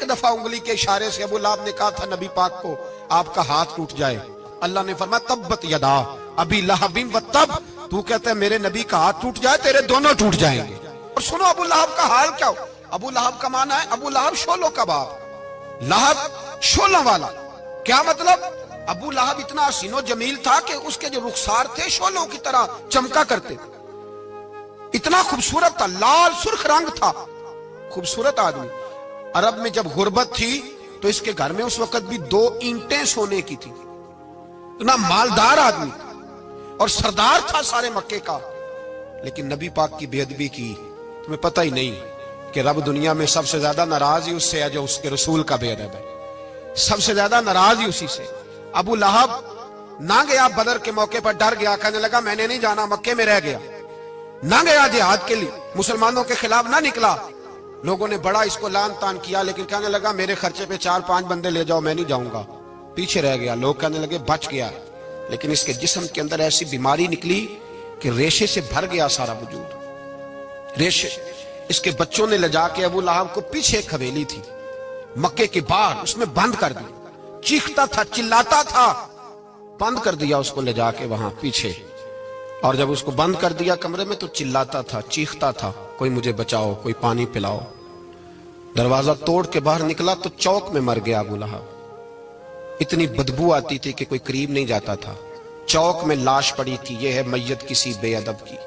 ایک دفعہ انگلی کے اشارے سے ابو لہب نے کہا تھا نبی پاک کو آپ کا ہاتھ ٹوٹ جائے، اللہ نے فرمایا تبت یدا ابی لہب و تب، تو کہتا ہے میرے نبی کا ہاتھ ٹوٹ جائے تیرے دونوں ٹوٹ جائیں گے۔ اور سنو ابو لہب کا حال کیا ہو۔ ابو لہب کا معنی ہے ابو لہب شولوں کا باپ، لہب شولوں والا۔ کیا مطلب؟ ابو لہب اتنا حسین و جمیل تھا کہ اس کے جو رخسار تھے شولوں کی طرح چمکا کرتے، اتنا خوبصورت تھا، لال سرخ رنگ تھا، خوبصورت آدمی۔ عرب میں جب غربت تھی تو اس کے گھر میں اس وقت بھی 2 اینٹیں سونے کی تھی، اتنا مالدار آدمی اور سردار تھا سارے مکے کا۔ لیکن نبی پاک کی بے ادبی کی، تمہیں پتہ ہی نہیں کہ رب دنیا میں سب سے زیادہ ناراض ہی اس سے ہے جو اس کے رسول کا بے ادب ہے، سب سے زیادہ ناراض ہی اسی سے۔ ابو لہب نہ گیا بدر کے موقع پر، ڈر گیا، کہنے لگا میں نے نہیں جانا، مکے میں رہ گیا، نہ گیا جہاد کے لیے، مسلمانوں کے خلاف نہ نکلا۔ لوگوں نے بڑا اس کو لان تان کیا، لیکن کہنے لگا میرے خرچے پہ 4-5 بندے لے جاؤ، میں نہیں جاؤں گا، پیچھے رہ گیا۔ لوگ کہنے لگے بچ گیا، لیکن اس کے جسم کے اندر ایسی بیماری نکلی کہ ریشے سے بھر گیا سارا وجود، ریشے۔ اس کے بچوں نے لے جا کے ابو لہب کو پیچھے ایک حویلی تھی مکے کے باہر، اس میں بند کر دیا، چیختا تھا، چلاتا تھا، بند کر دیا اس کو لے جا کے وہاں پیچھے۔ اور جب اس کو بند کر دیا کمرے میں تو چلاتا تھا، چیختا تھا، کوئی مجھے بچاؤ، کوئی پانی پلاؤ۔ دروازہ توڑ کے باہر نکلا تو چوک میں مر گیا ابو لہب، اتنی بدبو آتی تھی کہ کوئی قریب نہیں جاتا تھا۔ چوک میں لاش پڑی تھی، یہ ہے میت کسی بے ادب کی،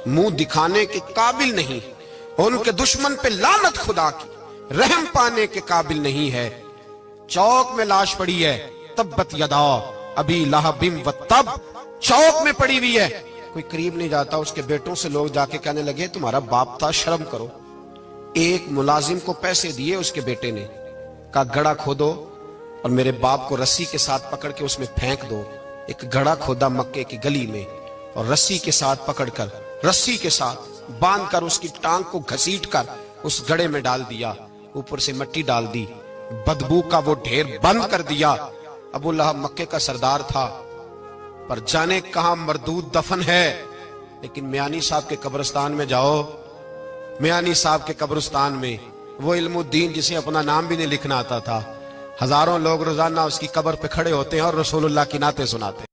منہ دکھانے کے قابل نہیں، ان کے دشمن پہ لعنت خدا کی، رحم پانے کے قابل نہیں ہے۔ چوک میں لاش پڑی ہے، تبت یدا ابی لہب و تب، چوک میں پڑی ہوئی ہے، کوئی قریب نہیں جاتا۔ اس کے بیٹوں سے لوگ جا کے کہنے لگے تمہارا باپ تھا، شرم کرو۔ ایک ملازم کو پیسے دیے اس کے بیٹے نے، کہا گڑھا کھودو اور میرے باپ کو رسی کے ساتھ پکڑ کے اس میں پھینک دو۔ ایک گڑھا کھودا مکے کی گلی میں اور رسی کے ساتھ پکڑ کر، رسی کے ساتھ باندھ کر اس کی ٹانگ کو گھسیٹ کر اس گڑھے میں ڈال دیا، اوپر سے مٹی ڈال دی، بدبو کا وہ ڈھیر بند کر دیا۔ ابو لہب مکے کا سردار تھا، پر جانے کہاں مردود دفن ہے۔ لیکن میانی صاحب کے قبرستان میں جاؤ، میانی صاحب کے قبرستان میں وہ علم الدین جسے اپنا نام بھی نہیں لکھنا آتا تھا، ہزاروں لوگ روزانہ اس کی قبر پہ کھڑے ہوتے ہیں اور رسول اللہ کی نعتیں سناتے ہیں۔